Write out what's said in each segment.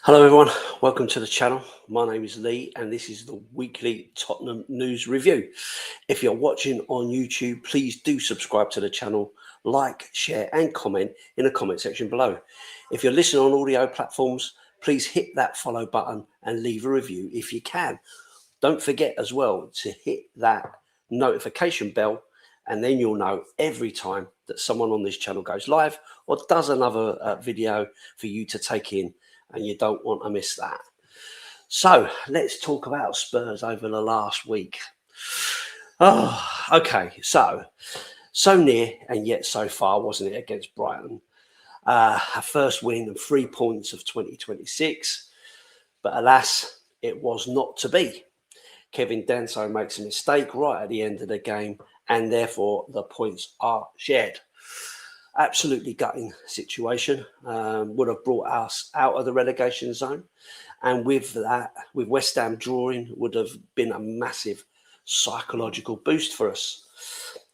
Hello everyone, welcome to the channel. My name is Lee and this is the weekly Tottenham news review. If you're watching on YouTube, please do subscribe to the channel, like, share and comment in the comment section below. If you're listening on audio platforms, please hit that follow button and leave a review if you can. Don't forget as well to hit that notification bell and then you'll know every time that someone on this channel goes live or does another video for you to take in, and you don't want to miss that. So let's talk about Spurs over the last week. Oh, okay. So near and yet so far, wasn't it, against Brighton? Our first win and 3 points of 2026. But alas, it was not to be. Kevin Danso makes a mistake right at the end of the game, and therefore the points are shared. Absolutely gutting situation. Would have brought us out of the relegation zone, and with that, with West Ham drawing, would have been a massive psychological boost for us.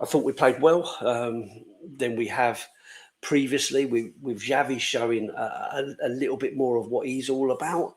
I thought we played well than we have previously, with Xavi showing a little bit more of what he's all about,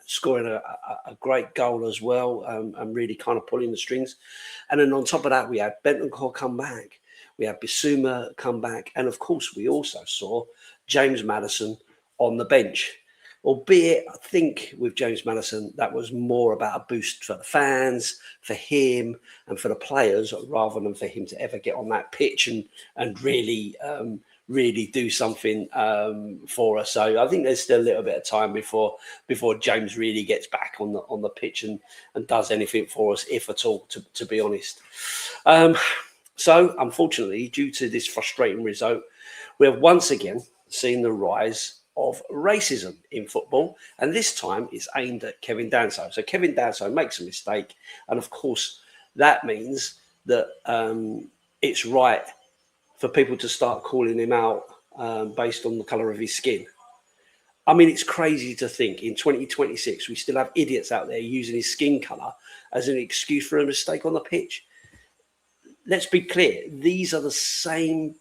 scoring a great goal as well, and really kind of pulling the strings. And then on top of that, we had Bentancur come back. We had Bissouma come back. And of course, we also saw James Maddison on the bench. Albeit, I think with James Maddison, that was more about a boost for the fans, for him and for the players, rather than for him to ever get on that pitch and really do something for us. So I think there's still a little bit of time before James really gets back on the pitch and does anything for us, if at all, to be honest. So, unfortunately, due to this frustrating result, we have once again seen the rise of racism in football, and this time it's aimed at Kevin Danso. So Kevin Danso makes a mistake, and of course that means that it's right for people to start calling him out based on the colour of his skin. I mean, it's crazy to think in 2026 we still have idiots out there using his skin colour as an excuse for a mistake on the pitch. Let's be clear, these are the same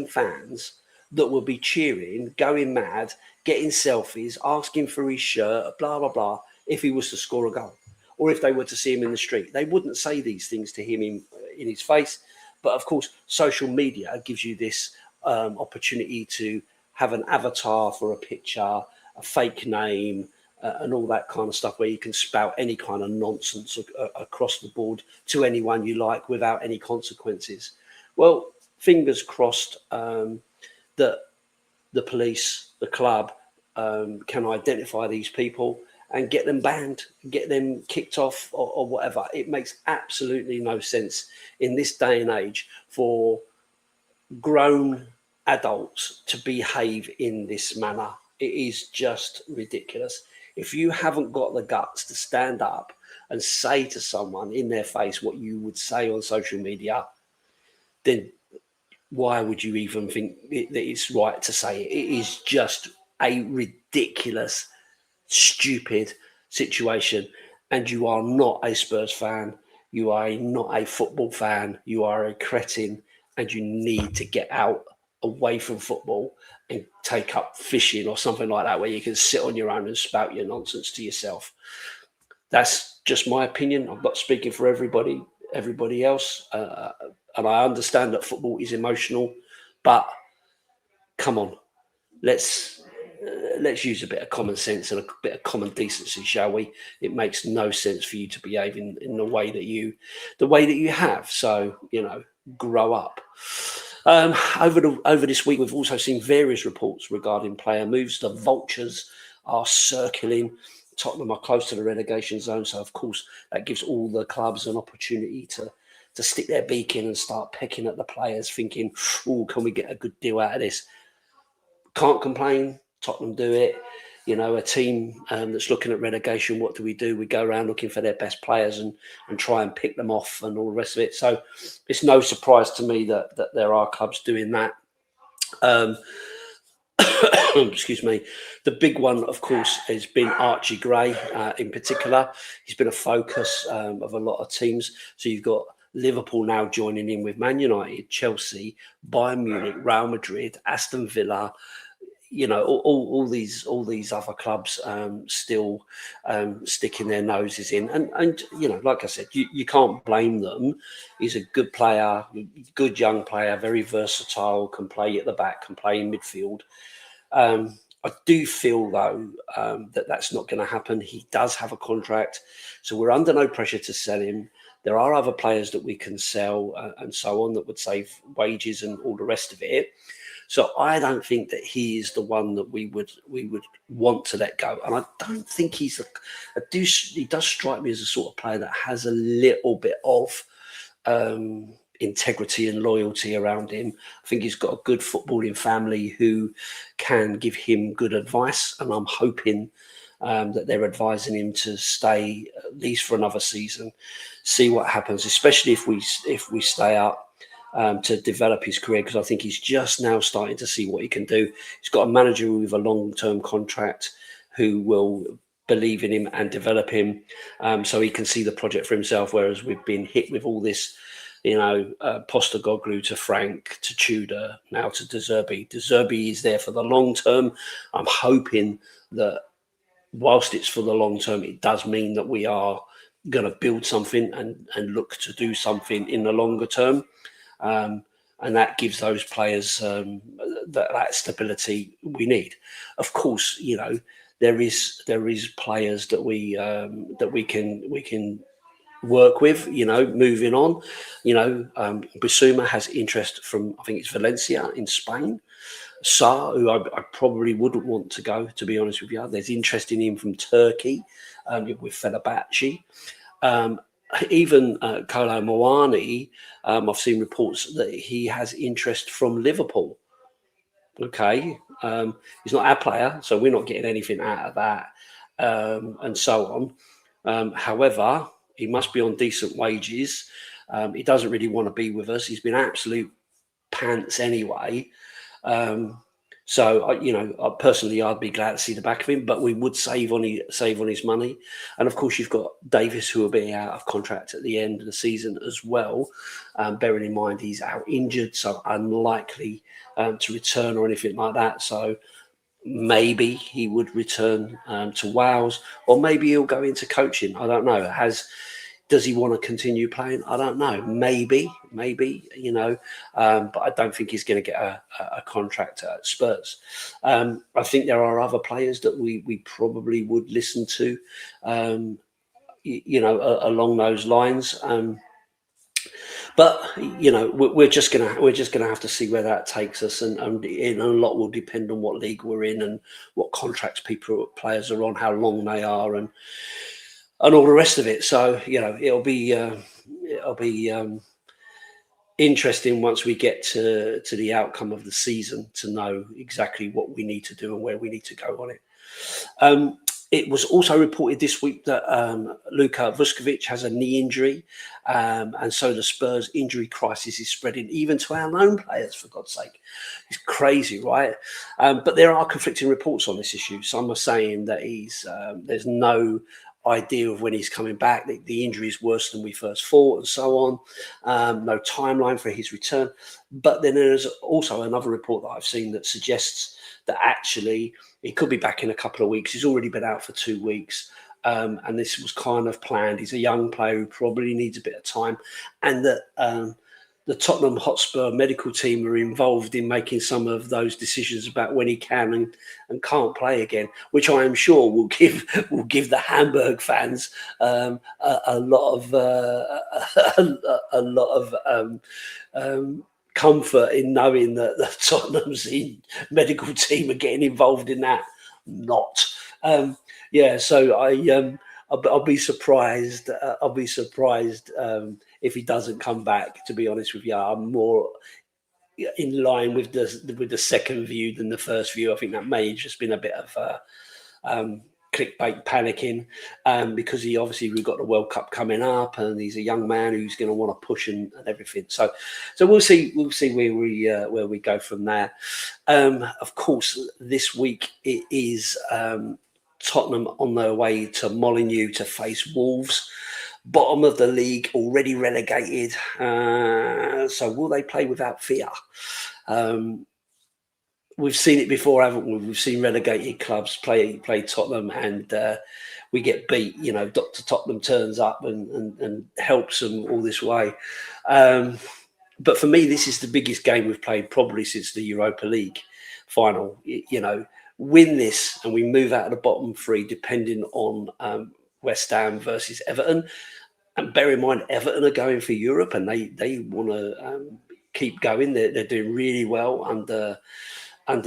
fans that will be cheering, going mad, getting selfies, asking for his shirt, blah, blah, blah, if he was to score a goal. Or if they were to see him in the street. They wouldn't say these things to him in his face. But of course, social media gives you this opportunity to have an avatar for a picture, a fake name, and all that kind of stuff, where you can spout any kind of nonsense across the board to anyone you like without any consequences. Well, fingers crossed that the police, the club, can identify these people and get them banned, get them kicked off or whatever. It makes absolutely no sense in this day and age for grown adults to behave in this manner. It is just ridiculous. If you haven't got the guts to stand up and say to someone in their face what you would say on social media, then why would you even think that it's right to say it? It is just a ridiculous, stupid situation. And you are not a Spurs fan. You are not a football fan. You are a cretin, and you need to get out away from football and take up fishing or something like that, where you can sit on your own and spout your nonsense to yourself. That's just my opinion. I'm not speaking for everybody else. And I understand that football is emotional, but come on, let's use a bit of common sense and a bit of common decency, shall we? It makes no sense for you to behave in the way that you have. So, grow up. Over this week, we've also seen various reports regarding player moves. The vultures are circling. Tottenham are close to the relegation zone, so of course that gives all the clubs an opportunity to stick their beak in and start pecking at the players, thinking, "Oh, can we get a good deal out of this?" Can't complain. Tottenham do it. A team that's looking at relegation, what do? We go around looking for their best players and try and pick them off and all the rest of it. So it's no surprise to me that there are clubs doing that. excuse me. The big one, of course, has been Archie Gray in particular. He's been a focus of a lot of teams. So you've got Liverpool now joining in with Man United, Chelsea, Bayern Munich, Real Madrid, Aston Villa. You know, all these other clubs still sticking their noses in, and you know, like I said, you can't blame them. He's a good player, good young player, very versatile, can play at the back, can play in midfield. I do feel though that that's not going to happen. He does have a contract, so we're under no pressure to sell him. There are other players that we can sell and so on that would save wages and all the rest of it. So I don't think that he is the one that we would want to let go. And I don't think he does strike me as a sort of player that has a little bit of integrity and loyalty around him. I think he's got a good footballing family who can give him good advice. And I'm hoping that they're advising him to stay at least for another season, see what happens, especially if we stay up. To develop his career, because I think he's just now starting to see what he can do. He's got a manager with a long-term contract who will believe in him and develop him, so he can see the project for himself, whereas we've been hit with all this, you know, Postecoglou to Frank to Tudor, now to De Zerbi. De Zerbi is there for the long term. I'm hoping that whilst it's for the long term, it does mean that we are going to build something and look to do something in the longer term. And that gives those players that stability we need. Of course, you know, there is players that we can work with. You know, moving on. You know, Bissouma has interest from, I think it's Valencia in Spain. Sarr, who I probably wouldn't want to go, to be honest with you. There's interest in him from Turkey with Fenerbahce. Even Kolo Muani, I've seen reports that he has interest from Liverpool. Okay, he's not our player, so we're not getting anything out of that, and so on. However, he must be on decent wages. He doesn't really want to be with us. He's been absolute pants anyway. So, you know, personally, I'd be glad to see the back of him, but we would save on his money. And of course, you've got Davis, who will be out of contract at the end of the season as well. Bearing in mind he's out injured, so unlikely to return or anything like that. So maybe he would return to Wales, or maybe he'll go into coaching. I don't know. Does he want to continue playing? I don't know. Maybe, you know, but I don't think he's going to get a contract at Spurs. I think there are other players that we probably would listen to, you know, along those lines. But you know, we're just gonna have to see where that takes us, and a lot will depend on what league we're in and what contracts players are on, how long they are, and all the rest of it. So, you know, it'll be interesting once we get to the outcome of the season to know exactly what we need to do and where we need to go on it. It was also reported this week that Luka Vuskovic has a knee injury, and so the Spurs injury crisis is spreading even to our loan players, for God's sake. It's crazy, right? But there are conflicting reports on this issue. Some are saying that there's no idea of when he's coming back. The injury is worse than we first thought, and so on. No timeline for his return. But then there's also another report that I've seen that suggests that actually he could be back in a couple of weeks. He's already been out for 2 weeks. And this was kind of planned. He's a young player who probably needs a bit of time. And that the Tottenham Hotspur medical team are involved in making some of those decisions about when he can and can't play again, which I am sure will give the Hamburg fans a lot of comfort in knowing that the Tottenham's medical team are getting involved in that. Not, so I'll be surprised. I'll be surprised if he doesn't come back. To be honest with you, I'm more in line with the second view than the first view. I think that may have just been a bit of clickbait panicking because we've got the World Cup coming up, and he's a young man who's going to want to push and everything. So we'll see where we go from there. Of course, this week it is Tottenham on their way to Molineux to face Wolves, bottom of the league, already relegated. So will they play without fear? We've seen it before, haven't we? We've seen relegated clubs play Tottenham, and we get beat. Dr. Tottenham turns up and helps them all this way. But for me, this is the biggest game we've played probably since the Europa League final. Win this and we move out of the bottom three, depending on West Ham versus Everton. And bear in mind, Everton are going for Europe, and they want to keep going. They're doing really well under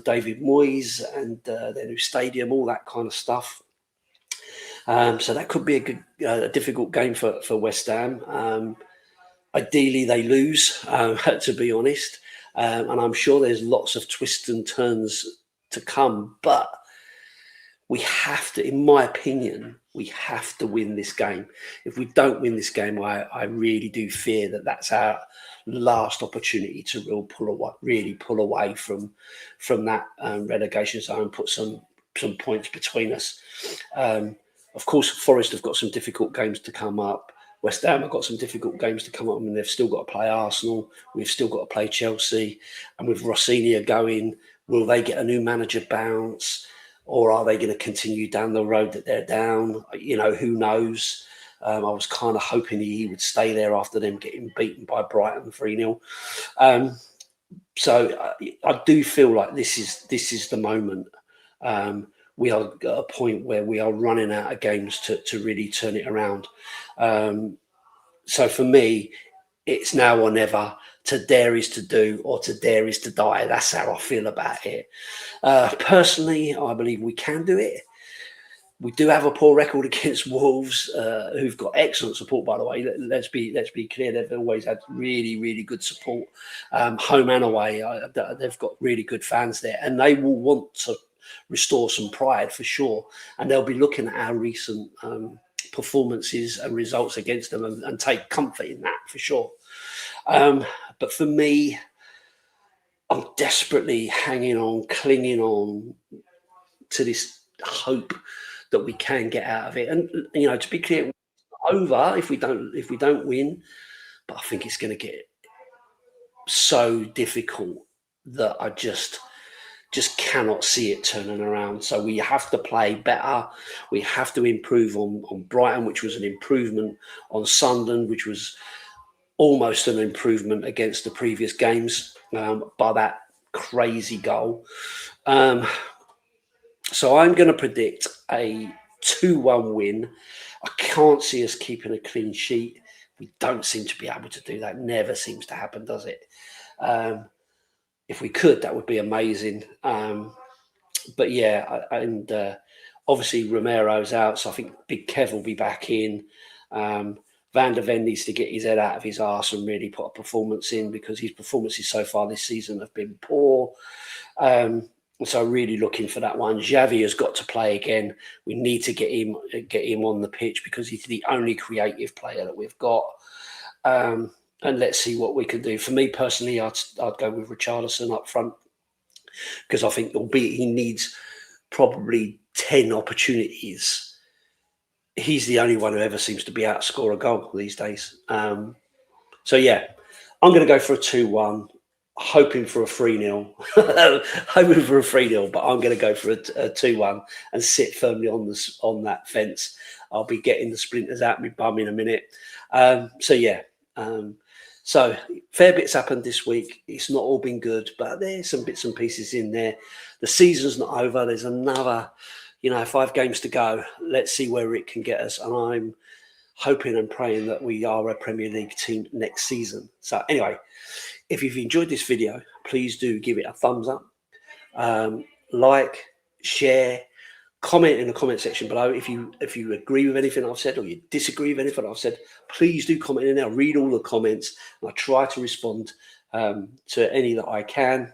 David Moyes and their new stadium, all that kind of stuff. So that could be a difficult game for West Ham. Ideally, they lose, to be honest. And I'm sure there's lots of twists and turns to come. But we have to, in my opinion, we have to win this game. If we don't win this game, I really do fear that that's our last opportunity to really pull away from that relegation zone, put some points between us. Of course, Forest have got some difficult games to come up. West Ham have got some difficult games to come up. I mean, they've still got to play Arsenal. We've still got to play Chelsea. And with Rossini going, will they get a new manager bounce? Or are they going to continue down the road that they're down? Who knows? I was kind of hoping he would stay there after them getting beaten by Brighton 3-0. So I do feel like this is the moment. We are at a point where we are running out of games to really turn it around. So for me, it's now or never. To dare is to do, or to dare is to die. That's how I feel about it. Personally, I believe we can do it. We do have a poor record against Wolves, who've got excellent support, by the way. Let's be clear; they've always had really, really good support, home and away. They've got really good fans there, and they will want to restore some pride for sure. And they'll be looking at our recent performances and results against them and take comfort in that for sure. But for me, I'm desperately hanging on, clinging on to this hope that we can get out of it. And to be clear, it's not over if we don't win. But I think it's going to get so difficult that I just cannot see it turning around. So we have to play better. We have to improve on Brighton, which was an improvement, on Sunderland, which was almost an improvement against the previous games by that crazy goal. So I'm going to predict a 2-1 win. I can't see us keeping a clean sheet. We don't seem to be able to do that. Never seems to happen, does it? If we could, that would be amazing. But yeah, and obviously Romero's out, so I think Big Kev will be back in. Van der Ven needs to get his head out of his arse and really put a performance in, because his performances so far this season have been poor. So really looking for that one. Xavi has got to play again. We need to get him on the pitch, because he's the only creative player that we've got. And let's see what we can do. For me personally, I'd go with Richarlison up front, because I think he needs probably 10 opportunities. He's the only one who ever seems to be able to score a goal these days. So yeah, I'm going to go for a 2-1, hoping for a 3-0. Hoping for a 3-0, but I'm going to go for a 2-1 and sit firmly on that fence. I'll be getting the splinters out my bum in a minute. So yeah. So fair bits happened this week. It's not all been good, but there's some bits and pieces in there. The season's not over. There's another 5 games to go. Let's see where it can get us. And I'm hoping and praying that we are a Premier League team next season. So anyway, if you've enjoyed this video, please do give it a thumbs up. Like, share, comment in the comment section below. If you agree with anything I've said, or you disagree with anything I've said, please do comment in there. I read all the comments and I try to respond to any that I can.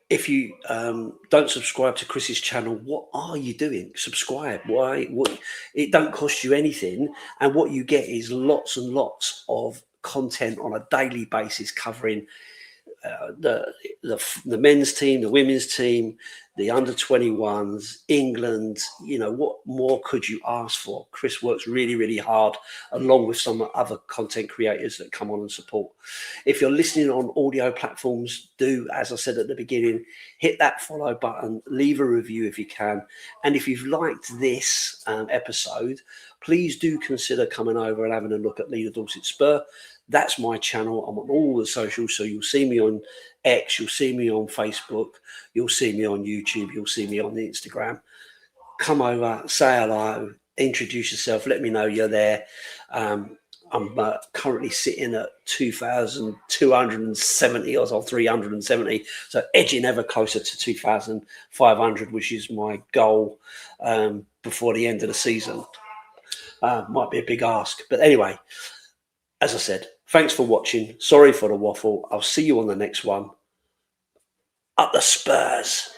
If you don't subscribe to Chris's channel, what are you doing? Subscribe. Why? What? It don't cost you anything, and what you get is lots and lots of content on a daily basis covering the men's team, the women's team, the under 21s, England. You know, what more could you ask for? Chris works really, really hard, along with some other content creators that come on and support. If you're listening on audio platforms, do, as I said at the beginning, hit that follow button, leave a review if you can. And if you've liked this episode, please do consider coming over and having a look at Lee The Dorset Spur. That's my channel. I'm on all the socials, so you'll see me on X, you'll see me on Facebook, you'll see me on YouTube, you'll see me on the Instagram. Come over, say hello, introduce yourself, let me know you're there. I'm currently sitting at 2,270 or 370, so edging ever closer to 2,500, which is my goal before the end of the season. Might be a big ask, but anyway, as I said, thanks for watching. Sorry for the waffle. I'll see you on the next one. Up the Spurs.